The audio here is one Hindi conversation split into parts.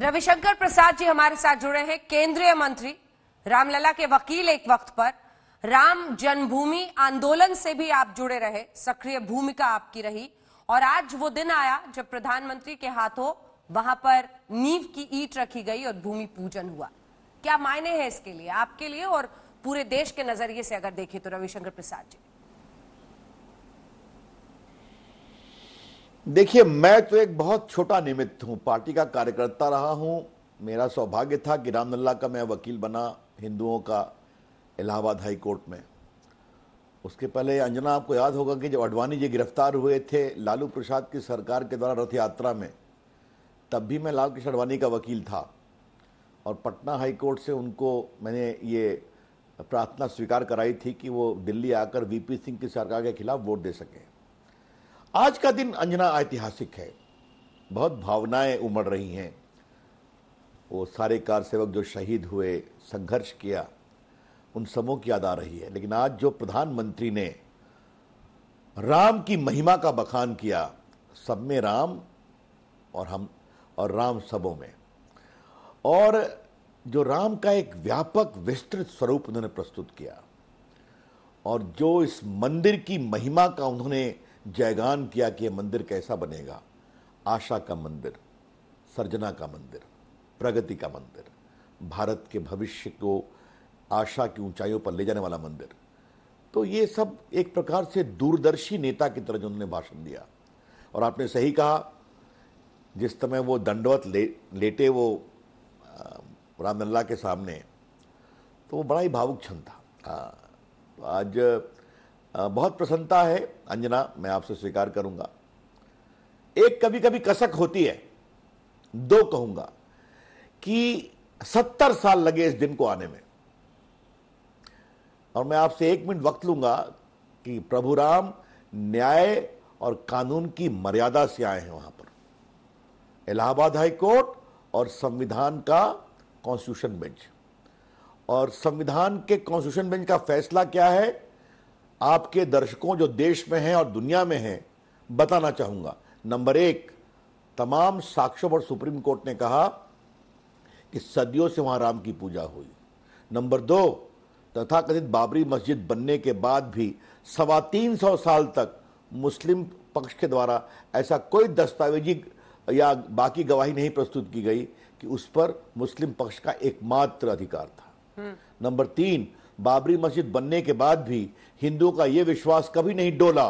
रविशंकर प्रसाद जी हमारे साथ जुड़े हैं, केंद्रीय मंत्री, रामलला के वकील। एक वक्त पर राम जन्मभूमि आंदोलन से भी आप जुड़े रहे, सक्रिय भूमिका आपकी रही, और आज वो दिन आया जब प्रधानमंत्री के हाथों वहां पर नींव की ईंट रखी गई और भूमि पूजन हुआ। क्या मायने हैं इसके लिए, आपके लिए और पूरे देश के नजरिए से अगर देखें तो रविशंकर प्रसाद जी? देखिए, मैं तो एक बहुत छोटा निमित्त हूं, पार्टी का कार्यकर्ता रहा हूं। मेरा सौभाग्य था कि रामलला का मैं वकील बना हिंदुओं का इलाहाबाद हाई कोर्ट में। उसके पहले अंजना, आपको याद होगा कि जब अडवाणी जी गिरफ्तार हुए थे लालू प्रसाद की सरकार के द्वारा रथ यात्रा में, तब भी मैं लाल कृष्ण अडवाणी का वकील था और पटना हाई कोर्ट से उनको मैंने ये प्रार्थना स्वीकार कराई थी कि वो दिल्ली आकर वीपी सिंह की सरकार के खिलाफ वोट दे सके। आज का दिन अंजना ऐतिहासिक है, बहुत भावनाएं उमड़ रही हैं। वो सारे कार सेवक जो शहीद हुए, संघर्ष किया, उन सबों की याद आ रही है। लेकिन आज जो प्रधानमंत्री ने राम की महिमा का बखान किया, सब में राम और हम और राम सबों में, और जो राम का एक व्यापक विस्तृत स्वरूप उन्होंने प्रस्तुत किया, और जो इस मंदिर की महिमा का उन्होंने जयगान किया कि यह मंदिर कैसा बनेगा, आशा का मंदिर, सर्जना का मंदिर, प्रगति का मंदिर, भारत के भविष्य को आशा की ऊंचाइयों पर ले जाने वाला मंदिर। तो ये सब एक प्रकार से दूरदर्शी नेता की तरह उन्होंने भाषण दिया। और आपने सही कहा, जिस समय वो दंडवत लेटे वो रामलला के सामने, तो वो बड़ा ही भावुक क्षण था। तो आज बहुत प्रसन्नता है अंजना, मैं आपसे स्वीकार करूंगा। एक कभी कभी कसक होती है, दो कहूंगा, कि 70 साल लगे इस दिन को आने में, और मैं आपसे 1 मिनट वक्त लूंगा कि प्रभु राम न्याय और कानून की मर्यादा से आए हैं वहां पर। इलाहाबाद हाई कोर्ट और संविधान का कॉन्स्टिट्यूशन बेंच, और संविधान के कॉन्स्टिट्यूशन बेंच का फैसला क्या है, आपके दर्शकों जो देश में हैं और दुनिया में हैं बताना चाहूंगा। नंबर 1, तमाम साक्ष्यों पर सुप्रीम कोर्ट ने कहा कि सदियों से वहां राम की पूजा हुई। नंबर 2, तथाकथित बाबरी मस्जिद बनने के बाद भी 325 साल तक मुस्लिम पक्ष के द्वारा ऐसा कोई दस्तावेजी या बाकी गवाही नहीं प्रस्तुत की गई कि उस पर मुस्लिम पक्ष का एकमात्र अधिकार था। नंबर 3, बाबरी मस्जिद बनने के बाद भी हिंदुओं का यह विश्वास कभी नहीं डोला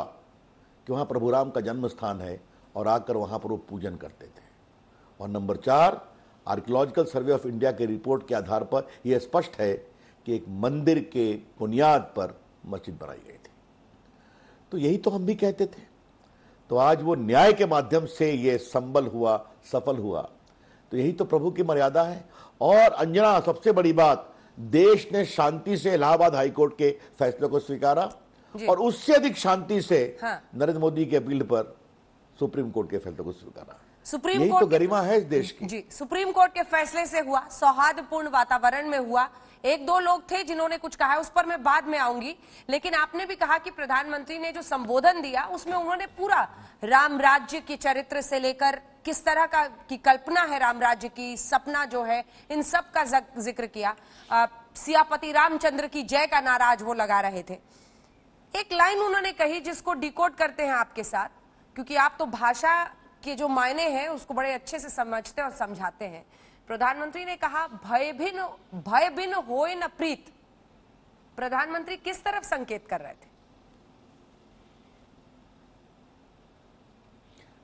कि वहां प्रभु राम का जन्म स्थान है, और आकर वहां पर वो पूजन करते थे। और number 4, archaeological survey of India के रिपोर्ट के आधार पर यह स्पष्ट है कि एक मंदिर के बुनियाद पर मस्जिद बनाई गई थी। तो यही तो हम भी कहते थे। तो आज वो न्याय के माध्यम से ये संबल हुआ, सफल हुआ। तो यही तो प्रभु की मर्यादा है। और अंजना, सबसे बड़ी बात, देश ने शांति से इलाहाबाद हाईकोर्ट के फैसले को स्वीकारा, और उससे अधिक शांति से नरेंद्र मोदी की अपील पर सुप्रीम कोर्ट के फैसले को स्वीकारा। सुप्रीम यही कोर्ट तो गरिमा है इस देश की। जी, सुप्रीम कोर्ट के फैसले से हुआ, सौहार्दपूर्ण वातावरण में हुआ। 1-2 लोग थे जिन्होंने कुछ कहा, उस पर मैं बाद में आऊंगी। लेकिन आपने भी कहा कि प्रधानमंत्री ने जो संबोधन दिया उसमें उन्होंने पूरा राम राज्य की चरित्र से लेकर किस तरह का की कल्पना है राम राज्य की, सपना जो है, इन सब का जिक्र किया। सियापति रामचंद्र की जय का नारा आज वो लगा रहे थे। एक लाइन उन्होंने कही जिसको डिकोड करते हैं आपके साथ, क्योंकि आप तो भाषा के जो मायने हैं उसको बड़े अच्छे से समझते और समझाते हैं। प्रधानमंत्री ने कहा, भय बिन होए न प्रीत। प्रधानमंत्री किस तरफ संकेत कर रहे थे?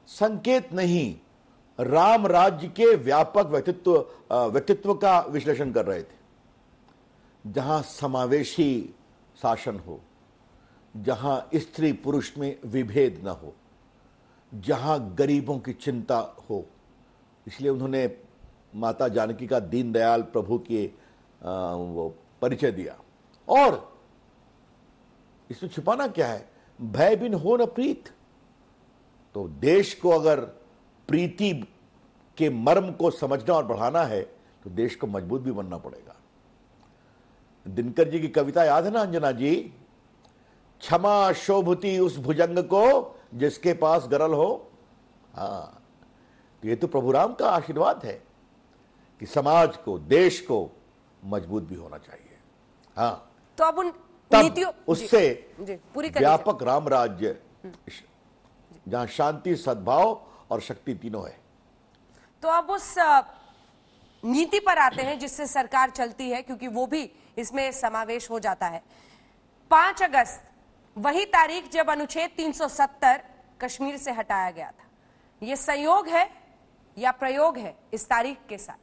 संकेत नहीं, राम राज्य के व्यापक व्यक्तित्व का विश्लेषण कर रहे थे, जहां समावेशी शासन हो, जहां स्त्री पुरुष में विभेद न हो, जहां गरीबों की चिंता हो। इसलिए उन्होंने माता जानकी का दीनदयाल प्रभु के वो परिचय दिया। और इसमें छुपाना क्या है, भय बिन हो न प्रीत। तो देश को अगर प्रीति के मर्म को समझना और बढ़ाना है तो देश को मजबूत भी बनना पड़ेगा। दिनकर जी की कविता याद है ना अंजना जी, क्षमा शोभती उस भुजंग को जिसके पास गरल हो। हाँ, ये तो प्रभु राम का आशीर्वाद है। कि समाज को, देश को मजबूत भी होना चाहिए। हाँ, तो अब उन तब नीतियों उससे जी, पूरी कर व्यापक राम राज्य, जहां शांति, सद्भाव और शक्ति तीनों है। तो अब उस नीति पर आते हैं जिससे सरकार चलती है, क्योंकि वो भी इसमें समावेश हो जाता है। 5 अगस्त वही तारीख जब अनुच्छेद 370 कश्मीर से हटाया गया था। ये संयोग है या प्रयोग है इस तारीख के साथ?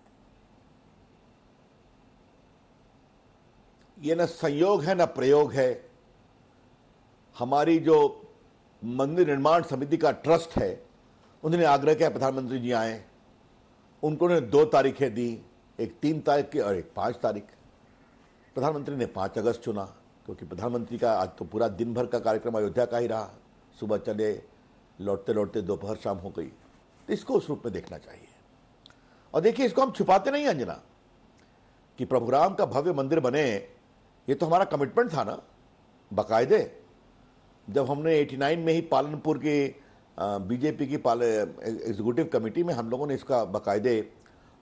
ये न संयोग है न प्रयोग है। हमारी जो मंदिर निर्माण समिति का ट्रस्ट है, उन्होंने आग्रह किया प्रधानमंत्री जी आए, उनको ने 2 तारीखें दी, एक 3 तारीख की और एक 5 तारीख। प्रधानमंत्री ने 5 अगस्त चुना, क्योंकि प्रधानमंत्री का आज तो पूरा दिन भर का कार्यक्रम अयोध्या का ही रहा। सुबह चले, लौटते लौटते दोपहर शाम हो गई। तो इसको उस रूप में देखना चाहिए। और देखिए, इसको हम छुपाते नहीं अंजना, कि प्रभु राम का भव्य मंदिर बने, ये तो हमारा कमिटमेंट था ना। बाकायदे जब हमने 89 में ही पालनपुर की बीजेपी की एग्जीक्यूटिव कमेटी में हम लोगों ने इसका बाकायदे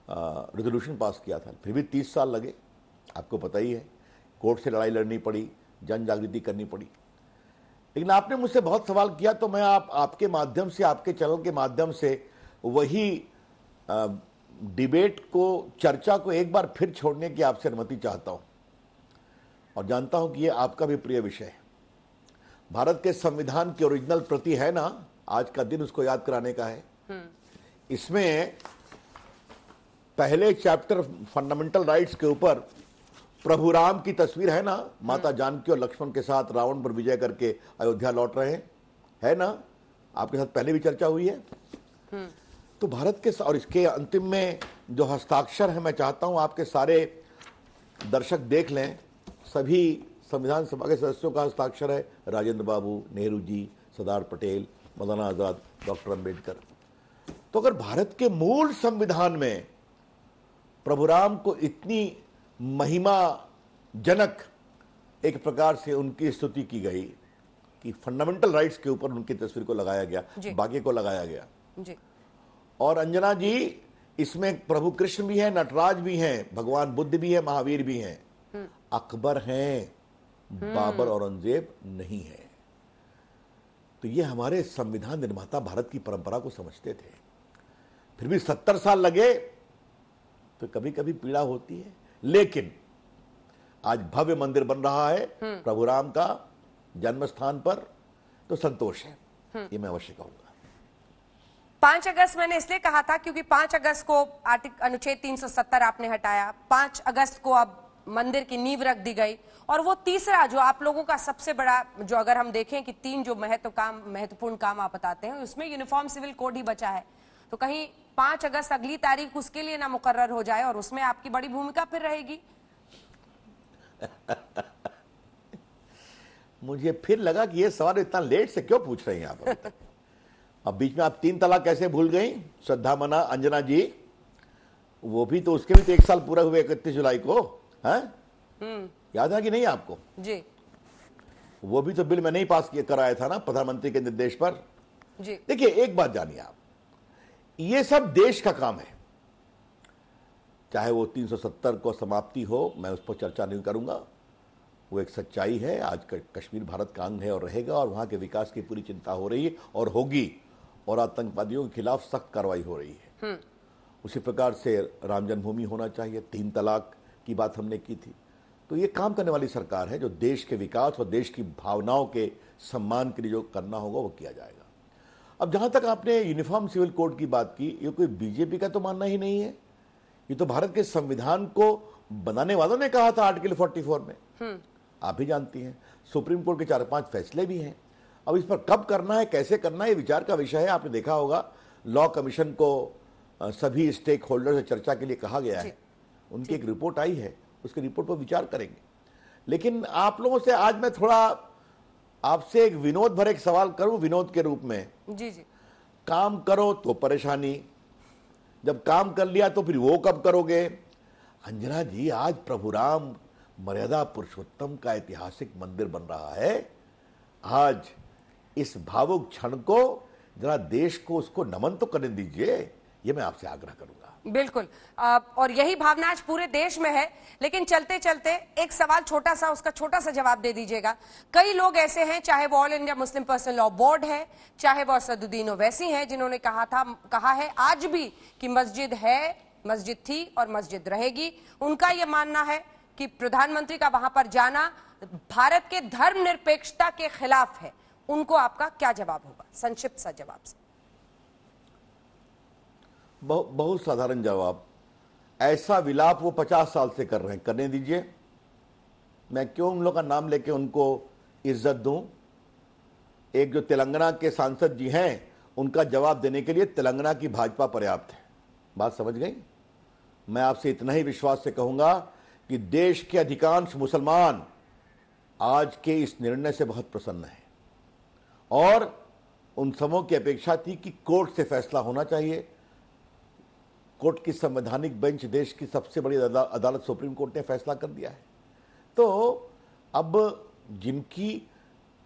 रेजोल्यूशन पास किया था, फिर भी 30 साल लगे। आपको पता ही है, कोर्ट से लड़ाई लड़नी पड़ी, जन जागृति करनी पड़ी। लेकिन आपने मुझसे बहुत सवाल किया, तो मैं आपके माध्यम से, आपके चैनल के माध्यम से वही डिबेट को, चर्चा को एक बार फिर छोड़ने की आपसे अनुमति चाहता हूं। और जानता हूं कि ये आपका भी प्रिय विषय है। भारत के संविधान की ओरिजिनल प्रति है ना, आज का दिन उसको याद कराने का है। इसमें पहले चैप्टर फंडामेंटल राइट्स के ऊपर प्रभु राम की तस्वीर है ना, माता जानकी और लक्ष्मण के साथ रावण पर विजय करके अयोध्या लौट रहे हैं, है ना। आपके साथ पहले भी चर्चा हुई है। तो भारत के, और इसके अंतिम में जो हस्ताक्षर है, मैं चाहता हूं आपके सारे दर्शक देख लें। सभी संविधान सभा के सदस्यों का हस्ताक्षर है, राजेंद्र बाबू, नेहरू जी, सरदार पटेल, मौलाना आजाद, डॉक्टर अंबेडकर। तो अगर भारत के मूल संविधान में प्रभु राम को इतनी महिमाजनक एक प्रकार से उनकी स्तुति की गई कि फंडामेंटल राइट्स के ऊपर उनकी तस्वीर को लगाया गया, बाकी को लगाया गया जी। और अंजना जी, इसमें प्रभु कृष्ण भी हैं, नटराज भी हैं, भगवान बुद्ध भी हैं, महावीर भी हैं, अकबर हैं, बाबर औरंगजेब नहीं है। तो ये हमारे संविधान निर्माता भारत की परंपरा को समझते थे। फिर भी 70 साल लगे, तो कभी कभी पीड़ा होती है। लेकिन आज भव्य मंदिर बन रहा है प्रभु राम का जन्म स्थान पर, तो संतोष है, ये मैं अवश्य कहूंगा। 5 अगस्त मैंने इसलिए कहा था क्योंकि 5 अगस्त को अनुच्छेद 370 आपने हटाया, 5 अगस्त को अब मंदिर की नींव रख दी गई। और वो तीसरा जो आप लोगों का सबसे बड़ा, जो अगर हम देखें कि 3 जो महत्वपूर्ण काम आप बताते हैं, उसमें यूनिफॉर्म सिविल कोड ही बचा है। तो कहीं 5 अगस्त अगली तारीख उसके लिए ना मुकर्रर हो जाए, और उसमें आपकी बड़ी भूमिका फिर रहेगी। मुझे फिर लगा कि ये सवाल इतना लेट से क्यों पूछ रहे हैं आप। अब बीच में आप 3 तलाक कैसे भूल गई श्रद्धा मना अंजना जी? वो भी तो, उसके भी तो 1 साल पूरा हुए 31 जुलाई को, हैं? याद है कि नहीं आपको जी? वो भी तो बिल में नहीं पास कराया था ना, प्रधानमंत्री के निर्देश पर जी। देखिए, एक बात जानिए आप, ये सब देश का काम है। चाहे वो 370 को समाप्ति हो, मैं उस पर चर्चा नहीं करूंगा, वो एक सच्चाई है। आज कश्मीर भारत का अंग है और रहेगा, और वहां के विकास की पूरी चिंता हो रही है और होगी, और आतंकवादियों के खिलाफ सख्त कार्रवाई हो रही है। उसी प्रकार से राम जन्मभूमि होना चाहिए, 3 तलाक की बात हमने की थी। तो ये काम करने वाली सरकार है, जो देश के विकास और देश की भावनाओं के सम्मान के लिए जो करना होगा वो किया जाएगा। अब जहां तक आपने यूनिफॉर्म सिविल कोड की बात की, ये कोई बीजेपी का तो मानना ही नहीं है, ये तो भारत के संविधान को बनाने वालों ने कहा था आर्टिकल 44 में। आप भी जानती हैं, सुप्रीम कोर्ट के 4-5 फैसले भी हैं। अब इस पर कब करना है, कैसे करना है, ये विचार का विषय है। आपने देखा होगा, लॉ कमीशन को सभी स्टेक होल्डर से चर्चा के लिए कहा गया है। उनकी एक रिपोर्ट आई है, उसके रिपोर्ट पर विचार करेंगे। लेकिन आप लोगों से आज मैं थोड़ा आपसे एक विनोद भरे एक सवाल करूं, विनोद के रूप में। जी जी। काम करो तो परेशानी, जब काम कर लिया तो फिर वो कब करोगे? अंजना जी, आज प्रभु राम मर्यादा पुरुषोत्तम का ऐतिहासिक मंदिर बन रहा है। आज इस भावुक क्षण को जरा देश को उसको नमन तो करने दीजिए, ये मैं आपसे आग्रह करूंगा। बिल्कुल। और यही भावना आज पूरे देश में है। लेकिन चलते चलते एक सवाल छोटा सा, उसका छोटा सा जवाब दे दीजिएगा। कई लोग ऐसे हैं, चाहे वो all India Muslim personal law board है, चाहे वो असदुद्दीन ओवैसी हैं, जिन्होंने कहा है आज भी कि मस्जिद है, मस्जिद थी और मस्जिद रहेगी। उनका यह मानना है कि प्रधानमंत्री का वहां पर जाना भारत के धर्मनिरपेक्षता के खिलाफ है। उनको आपका क्या जवाब होगा, संक्षिप्त सा जवाब से? बहुत साधारण जवाब। ऐसा विलाप वो 50 साल से कर रहे हैं, करने दीजिए। मैं क्यों उन लोगों का नाम लेके उनको इज्जत दूं? एक जो तेलंगाना के सांसद जी हैं, उनका जवाब देने के लिए तेलंगाना की भाजपा पर्याप्त है। बात समझ गई? मैं आपसे इतना ही विश्वास से कहूंगा कि देश के अधिकांश मुसलमान आज के इस निर्णय से बहुत प्रसन्न हैं और उन सबों की अपेक्षा थी कि कोर्ट से फैसला होना चाहिए। कोर्ट की संवैधानिक बेंच, देश की सबसे बड़ी अदालत सुप्रीम कोर्ट ने फैसला कर दिया है। तो अब जिनकी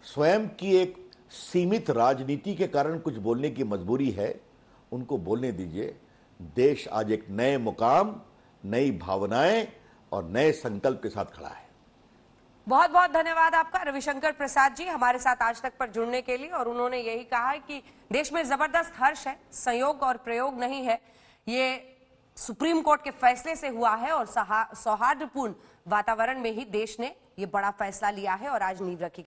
स्वयं की एक सीमित राजनीति के कारण कुछ बोलने की मजबूरी है, उनको बोलने दीजिए। देश आज एक नए मुकाम, नई भावनाएं और नए संकल्प के साथ खड़ा है। बहुत बहुत धन्यवाद आपका रविशंकर प्रसाद जी, हमारे साथ आज तक पर जुड़ने के लिए। और उन्होंने यही कहा है कि देश में जबरदस्त हर्ष है, संयोग और प्रयोग नहीं है। ये सुप्रीम कोर्ट के फैसले से हुआ है और सौहार्दपूर्ण वातावरण में ही देश ने ये बड़ा फैसला लिया है और आज नींव रखी।